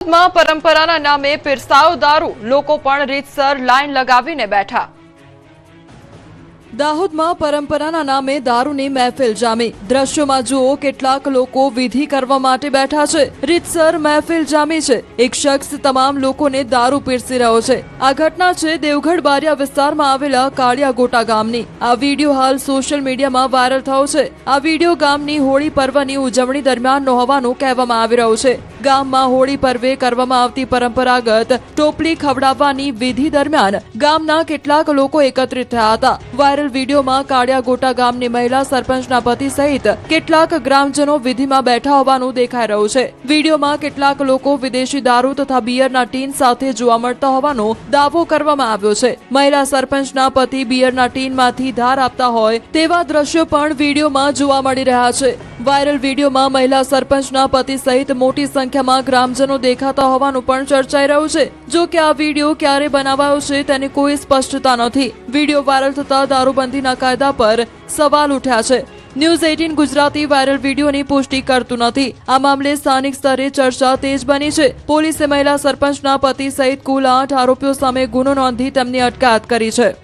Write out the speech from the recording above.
માં પરંપરાના નામે પીરસાયો દારૂ, લોકો પણ રીતસર લાઈન લગાવીને બેઠા। દાહોદમાં પરંપરાના નામે દારૂની મહેફિલ જામી। દ્રશ્યોમાં જુઓ, કેટલાક લોકો વિધિ કરવા માટે બેઠા છે। રીતસર મહેફિલ જામી છે। એક શખ્સ તમામ લોકોને દારૂ પીરસી રહ્યો છે। આ ઘટના છે દેવગઢ બારિયા વિસ્તારમાં આવેલા કાળિયા ગોટા ગામની। આ વિડીયો હાલ સોશિયલ મીડિયામાં વાયરલ થયો છે। આ વિડીયો ગામની હોળી પર્વની ઉજવણી દરમિયાનનો હોવાનું કહેવામાં આવી રહ્યું છે। ગામમાં હોળી પર્વે કરવામાં આવતી પરંપરાગત ટોપલી ખવડાવવાની વિધિ દરમિયાન ગામના કેટલાક લોકો એકત્રિત થયા હતા। વાયરલ વિડીયોમાં કાળિયા ગોટા ગામની મહિલા સરપંચના પતિ સહિત કેટલાક ગ્રામજનો વિધિમાં બેઠા હોવાનું દેખાઈ રહ્યું છે। વિડીયોમાં કેટલાક લોકો વિદેશી દારૂ તથા બિયરના ટીન સાથે જોવા મળતા હોવાનો દાવો કરવામાં આવ્યો છે। મહિલા સરપંચના પતિ બિયરના ટીનમાંથી ધાર આપતા હોય તેવા દ્રશ્યો પણ વિડીયોમાં જોવા મળી રહ્યા છે। વાયરલ વિડીયોમાં મહિલા સરપંચના પતિ સહિત મોટી સંખ્યામાં ગ્રામજનો દેખાતા હોવાનું પણ ચર્ચાઈ રહ્યું છે। જો કે આ વિડીયો ક્યારે બનાવાયો છે તેની કોઈ સ્પષ્ટતા નથી। વિડીયો વાયરલ થતા દારૂબંધીના કાયદા પર સવાલ ઉઠ્યા છે। ન્યૂઝ 18 ગુજરાતી વાયરલ વિડીયોની પુષ્ટિ કરતું નથી। આ મામલે સ્થાનિક સ્તરે ચર્ચા તેજ બની છે। પોલીસે મહિલા સરપંચના પતિ સહિત કુલ 8 આરોપીઓ સામે ગુનો નોંધી તેમની અટકાયત કરી છે।